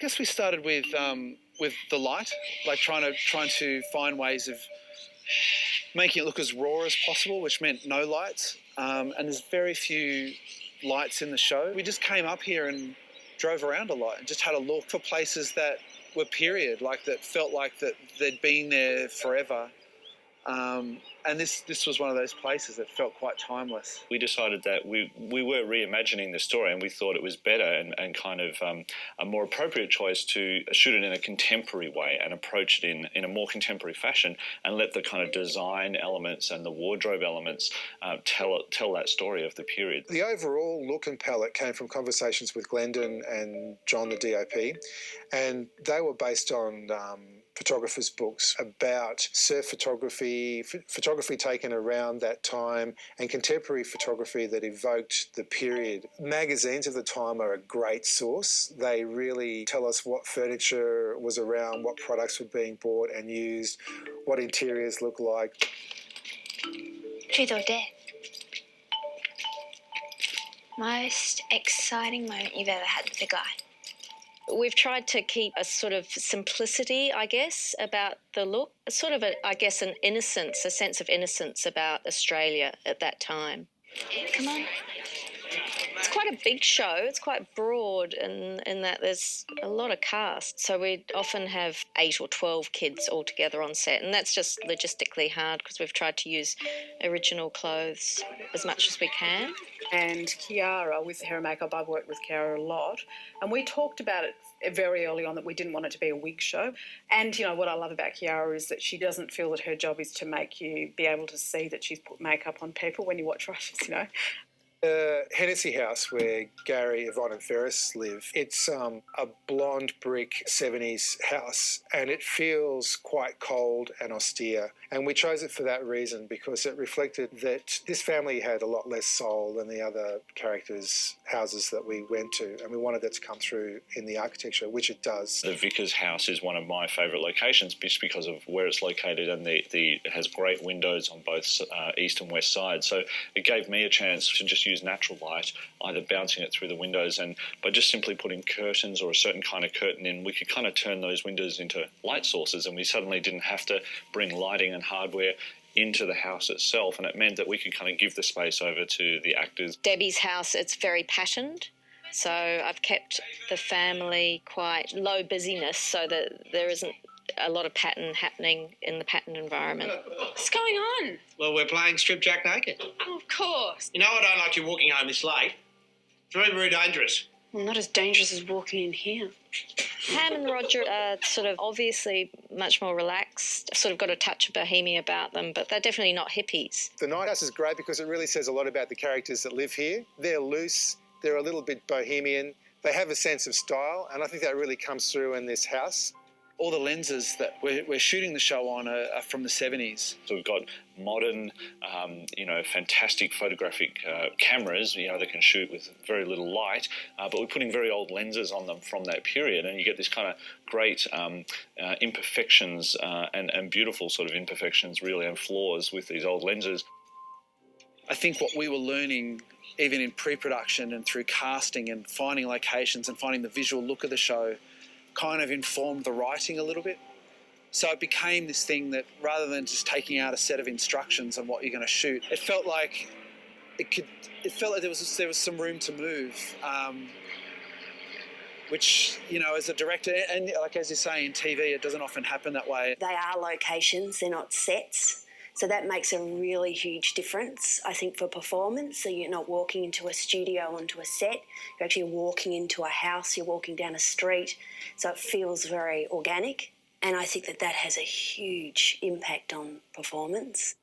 guess we started with the light, like trying to find ways of making it look as raw as possible, which meant no lights. And there's very few lights in the show. We just came up here and drove around a lot and just had a look for places that were period, like that felt like that they'd been there forever. And this was one of those places that felt quite timeless. We decided that we were reimagining the story, and we thought it was better and kind of a more appropriate choice to shoot it in a contemporary way and approach it in a more contemporary fashion and let the kind of design elements and the wardrobe elements tell that story of the period. The overall look and palette came from conversations with Glendon and John, the DOP, and they were based on photographers' books about surf photography, photography taken around that time, and contemporary photography that evoked the period. Magazines of the time are a great source. They really tell us what furniture was around, what products were being bought and used, what interiors look like. Truth or dare? Most exciting moment you've ever had with a guy? We've tried to keep a sort of simplicity, I guess, about the look. Sort of, an innocence, a sense of innocence about Australia at that time. Come on. It's quite a big show. It's quite broad in that there's a lot of cast. So we often have 8 or 12 kids all together on set, and that's just logistically hard because we've tried to use original clothes as much as we can. And Kiara, with hair and makeup, I've worked with Kiara a lot, and we talked about it very early on that we didn't want it to be a wig show. And, you know, what I love about Kiara is that she doesn't feel that her job is to make you be able to see that she's put makeup on people when you watch Rushes, you know. The Hennessy house where Gary, Yvonne and Ferris live, it's a blonde brick 70s house, and it feels quite cold and austere. And we chose it for that reason, because it reflected that this family had a lot less soul than the other characters' houses that we went to, and we wanted that to come through in the architecture, which it does. The Vickers house is one of my favourite locations just because of where it's located, and it has great windows on both east and west sides. So it gave me a chance to just use natural light, either bouncing it through the windows, and by just simply putting curtains or a certain kind of curtain in, we could kind of turn those windows into light sources, and we suddenly didn't have to bring lighting and hardware into the house itself, and it meant that we could kind of give the space over to the actors. Debbie's house, it's very patterned, so I've kept the family quite low busyness so that there isn't a lot of pattern happening in the pattern environment. What's going on? Well, we're playing Strip Jack Naked. Oh, of course. You know I don't like you walking home this late. It's very, very dangerous. Well, not as dangerous as walking in here. Pam and Roger are sort of obviously much more relaxed, sort of got a touch of bohemia about them, but they're definitely not hippies. The Night House is great because it really says a lot about the characters that live here. They're loose, they're a little bit bohemian, they have a sense of style, and I think that really comes through in this house. All the lenses that we're shooting the show on are from the 70s. So we've got modern, fantastic photographic cameras, that can shoot with very little light, but we're putting very old lenses on them from that period, and you get this kind of great imperfections and beautiful sort of imperfections, really, and flaws with these old lenses. I think what we were learning, even in pre-production and through casting and finding locations and finding the visual look of the show, kind of informed the writing a little bit. So it became this thing that rather than just taking out a set of instructions on what you're going to shoot, it felt like there was some room to move, which, as a director, and like as you say, in TV, it doesn't often happen that way. They are locations, they're not sets. So that makes a really huge difference, I think, for performance. So you're not walking into a studio onto a set, you're actually walking into a house, you're walking down a street. So it feels very organic. And I think that has a huge impact on performance.